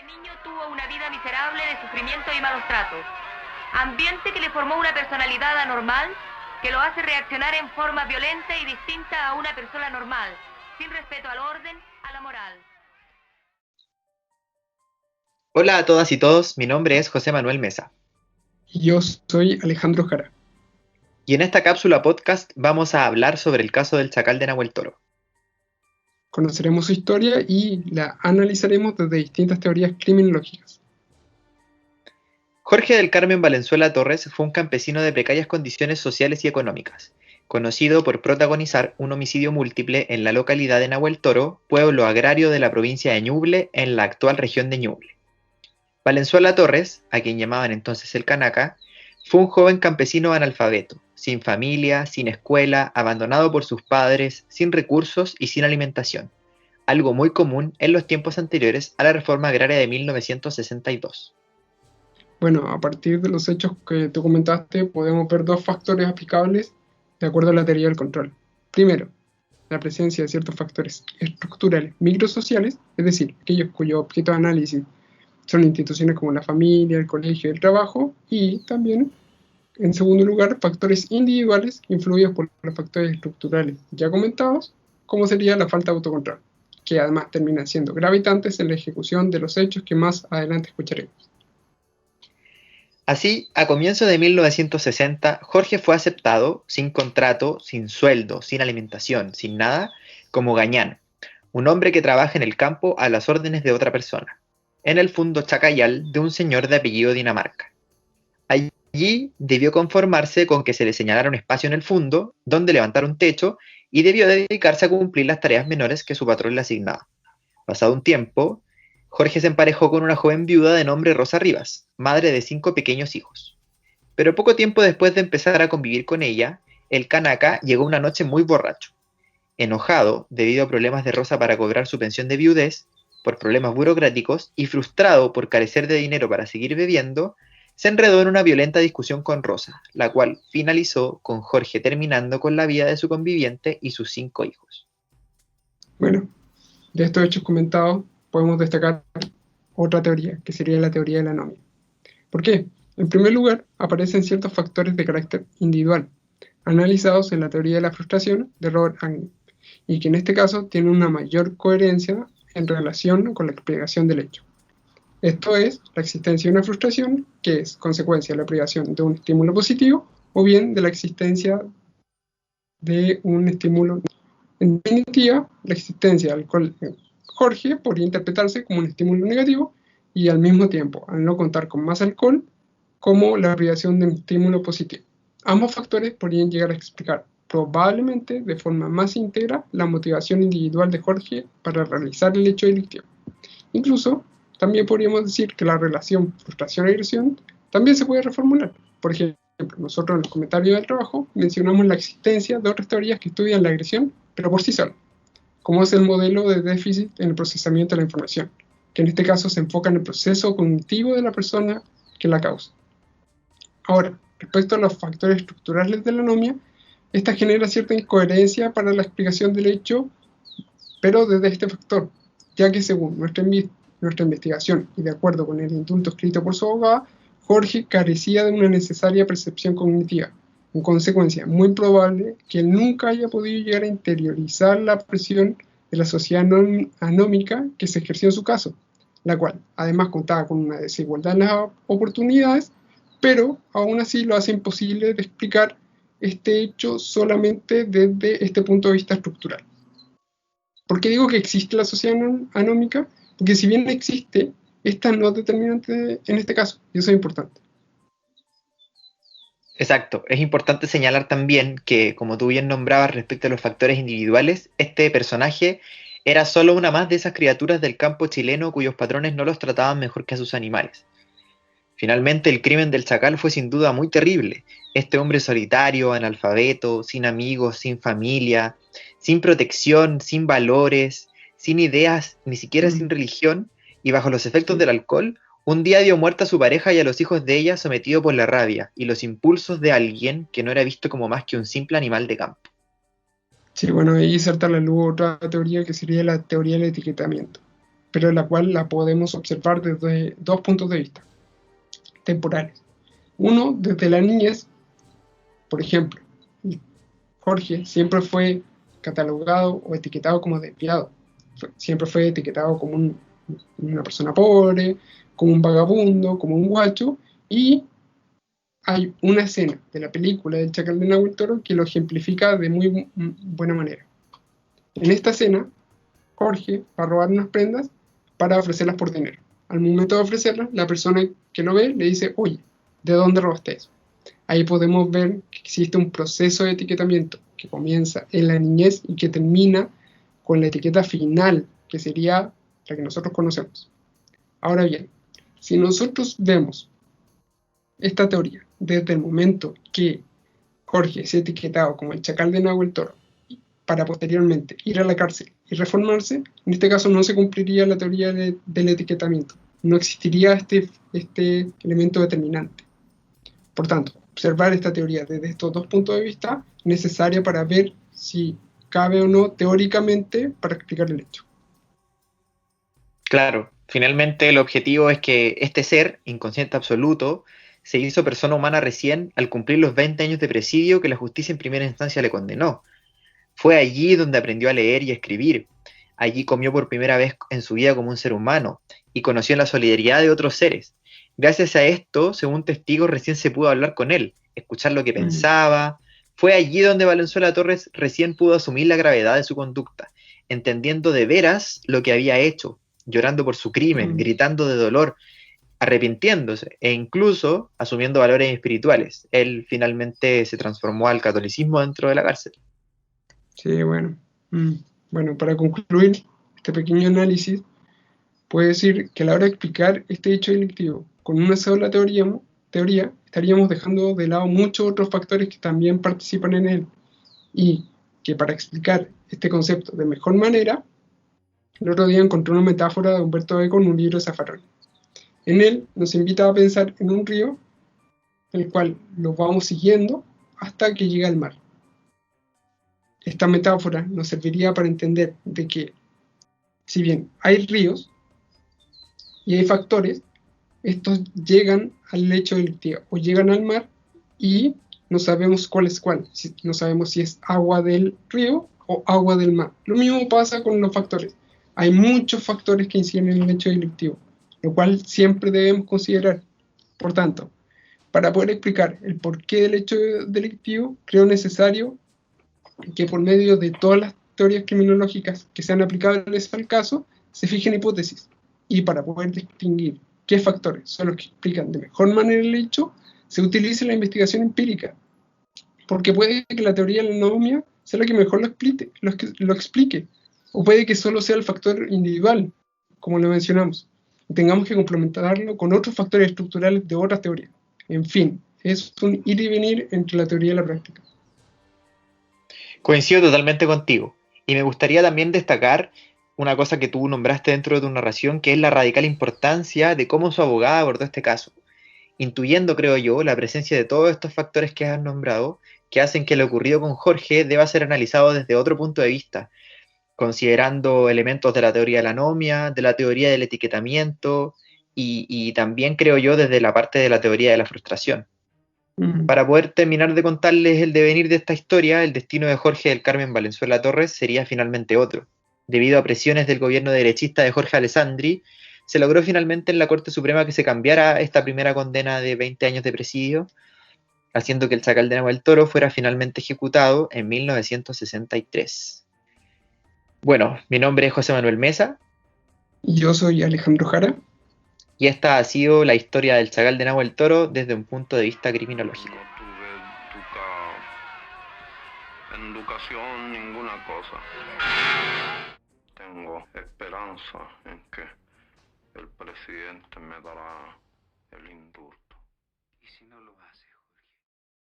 niño tuvo una vida miserable de sufrimiento y malos tratos. Ambiente que le formó una personalidad anormal que lo hace reaccionar en forma violenta y distinta a una persona normal, sin respeto al orden, a la moral. Hola a todas y todos, mi nombre es José Manuel Mesa. Y yo soy Alejandro Jara. Y en esta cápsula podcast vamos a hablar sobre el caso del Chacal de Nahuel Toro. Conoceremos su historia y la analizaremos desde distintas teorías criminológicas. Jorge del Carmen Valenzuela Torres fue un campesino de precarias condiciones sociales y económicas, conocido por protagonizar un homicidio múltiple en la localidad de Nahuel Toro, pueblo agrario de la provincia de Ñuble, en la actual región de Ñuble. Valenzuela Torres, a quien llamaban entonces el Canaca, fue un joven campesino analfabeto, sin familia, sin escuela, abandonado por sus padres, sin recursos y sin alimentación, algo muy común en los tiempos anteriores a la reforma agraria de 1962. Bueno, a partir de los hechos que tú comentaste, podemos ver dos factores aplicables de acuerdo a la teoría del control. Primero, la presencia de ciertos factores estructurales microsociales, es decir, aquellos cuyo objeto de análisis son instituciones como la familia, el colegio y el trabajo, y también, en segundo lugar, factores individuales influidos por los factores estructurales ya comentados, como sería la falta de autocontrol, que además terminan siendo gravitantes en la ejecución de los hechos que más adelante escucharemos. Así, a comienzos de 1960, Jorge fue aceptado, sin contrato, sin sueldo, sin alimentación, sin nada, como gañán, un hombre que trabaja en el campo a las órdenes de otra persona, en el fundo chacayal de un señor de apellido Dinamarca. Allí debió conformarse con que se le señalara un espacio en el fundo, donde levantar un techo, y debió dedicarse a cumplir las tareas menores que su patrón le asignaba. Pasado un tiempo, Jorge se emparejó con una joven viuda de nombre Rosa Rivas, madre de 5 pequeños hijos. Pero poco tiempo después de empezar a convivir con ella, el Canaca llegó una noche muy borracho. Enojado, debido a problemas de Rosa para cobrar su pensión de viudez, por problemas burocráticos, y frustrado por carecer de dinero para seguir bebiendo, se enredó en una violenta discusión con Rosa, la cual finalizó con Jorge terminando con la vida de su conviviente y sus 5 hijos. Bueno, de estos hechos comentados, podemos destacar otra teoría, que sería la teoría de la anomia. ¿Por qué? En primer lugar, aparecen ciertos factores de carácter individual, analizados en la teoría de la frustración de Robert Agnew, y que en este caso tienen una mayor coherencia en relación con la explicación del hecho. Esto es, la existencia de una frustración que es consecuencia de la privación de un estímulo positivo o bien de la existencia de un estímulo negativo. En definitiva, la existencia del alcohol en Jorge podría interpretarse como un estímulo negativo y al mismo tiempo, al no contar con más alcohol, como la privación de un estímulo positivo. Ambos factores podrían llegar a explicar probablemente de forma más íntegra la motivación individual de Jorge para realizar el hecho delictivo. Incluso, también podríamos decir que la relación frustración-agresión también se puede reformular. Por ejemplo, nosotros en los comentarios del trabajo mencionamos la existencia de otras teorías que estudian la agresión, pero por sí sola, como es el modelo de déficit en el procesamiento de la información, que en este caso se enfoca en el proceso cognitivo de la persona que la causa. Ahora, respecto a los factores estructurales de la anomia, esta genera cierta incoherencia para la explicación del hecho, pero desde este factor, ya que según nuestra investigación y de acuerdo con el indulto escrito por su abogada, Jorge carecía de una necesaria percepción cognitiva. En consecuencia, muy probable que él nunca haya podido llegar a interiorizar la presión de la sociedad anómica que se ejerció en su caso, la cual además contaba con una desigualdad en las oportunidades, pero aún así lo hace imposible de explicar este hecho solamente desde este punto de vista estructural. ¿Por qué digo que existe la sociedad anómica? Porque si bien existe, esta no es determinante en este caso, y eso es importante. Exacto, es importante señalar también que, como tú bien nombrabas respecto a los factores individuales, este personaje era solo una más de esas criaturas del campo chileno cuyos patrones no los trataban mejor que a sus animales. Finalmente, el crimen del Chacal fue sin duda muy terrible. Este hombre solitario, analfabeto, sin amigos, sin familia, sin protección, sin valores, sin ideas, ni siquiera sin religión, y bajo los efectos del alcohol, un día dio muerte a su pareja y a los hijos de ella sometido por la rabia y los impulsos de alguien que no era visto como más que un simple animal de campo. Sí, bueno, ahí salta a la luz otra teoría que sería la teoría del etiquetamiento. pero la cual la podemos observar desde dos puntos de vista temporales. Uno, desde la niñez, por ejemplo, Jorge siempre fue catalogado o etiquetado como desviado, siempre fue etiquetado como una persona pobre, como un vagabundo, como un guacho, y hay una escena de la película del Chacal de Nahuel Toro que lo ejemplifica de muy buena manera. En esta escena, Jorge va a robar unas prendas para ofrecerlas por dinero. Al momento de ofrecerlas, la persona que lo ve le dice, oye, ¿de dónde robaste eso? Ahí podemos ver que existe un proceso de etiquetamiento que comienza en la niñez y que termina con la etiqueta final, que sería la que nosotros conocemos. Ahora bien, si nosotros vemos esta teoría desde el momento que Jorge se ha etiquetado como el Chacal de Nahuel Toro para posteriormente ir a la cárcel y reformarse, en este caso no se cumpliría la teoría del etiquetamiento, no existiría este elemento determinante. Por tanto, observar esta teoría desde estos dos puntos de vista es necesaria para ver si cabe o no teóricamente para explicar el hecho. Claro, finalmente el objetivo es que este ser, inconsciente absoluto, se hizo persona humana recién al cumplir los 20 años de presidio que la justicia en primera instancia le condenó. Fue allí donde aprendió a leer y a escribir. Allí comió por primera vez en su vida como un ser humano y conoció la solidaridad de otros seres. Gracias a esto, según testigos, recién se pudo hablar con él, escuchar lo que pensaba. Fue allí donde Valenzuela Torres recién pudo asumir la gravedad de su conducta, entendiendo de veras lo que había hecho, llorando por su crimen, gritando de dolor, arrepintiéndose e incluso asumiendo valores espirituales. Él finalmente se transformó al catolicismo dentro de la cárcel. Sí, bueno. Bueno, para concluir este pequeño análisis, puedo decir que a la hora de explicar este hecho delictivo con una sola teoría, estaríamos dejando de lado muchos otros factores que también participan en él. Y que para explicar este concepto de mejor manera, el otro día encontré una metáfora de Humberto Eco en un libro de Zaffaroni. En él nos invita a pensar en un río, el cual lo vamos siguiendo hasta que llega al mar. Esta metáfora nos serviría para entender de que, si bien hay ríos y hay factores, estos llegan al lecho delictivo o llegan al mar y no sabemos cuál es cuál. No sabemos si es agua del río o agua del mar. Lo mismo pasa con los factores. Hay muchos factores que inciden en el hecho delictivo, lo cual siempre debemos considerar. Por tanto, para poder explicar el porqué del hecho delictivo, creo necesario que por medio de todas las teorías criminológicas que sean aplicables al caso, se fijen hipótesis. Y para poder distinguir qué factores son los que explican de mejor manera el hecho, se utilice la investigación empírica. Porque puede que la teoría de la anomia sea la que mejor lo explique, o puede que solo sea el factor individual, como lo mencionamos, y tengamos que complementarlo con otros factores estructurales de otras teorías. En fin, es un ir y venir entre la teoría y la práctica. Coincido totalmente contigo, y me gustaría también destacar una cosa que tú nombraste dentro de tu narración, que es la radical importancia de cómo su abogada abordó este caso, intuyendo, creo yo, la presencia de todos estos factores que has nombrado, que hacen que lo ocurrido con Jorge deba ser analizado desde otro punto de vista, considerando elementos de la teoría de la anomia, de la teoría del etiquetamiento, y también, creo yo, desde la parte de la teoría de la frustración. Para poder terminar de contarles el devenir de esta historia, el destino de Jorge del Carmen Valenzuela Torres sería finalmente otro. Debido a presiones del gobierno derechista de Jorge Alessandri, se logró finalmente en la Corte Suprema que se cambiara esta primera condena de 20 años de presidio, haciendo que el Chacal de Nahuel Toro fuera finalmente ejecutado en 1963. Bueno, mi nombre es José Manuel Mesa. Y yo soy Alejandro Jara. Y esta ha sido la historia del Chacal de Nahuel Toro desde un punto de vista criminológico. No tuve en educación ninguna cosa. Tengo esperanza en que el presidente me dará el indulto. ¿Y si no lo hace?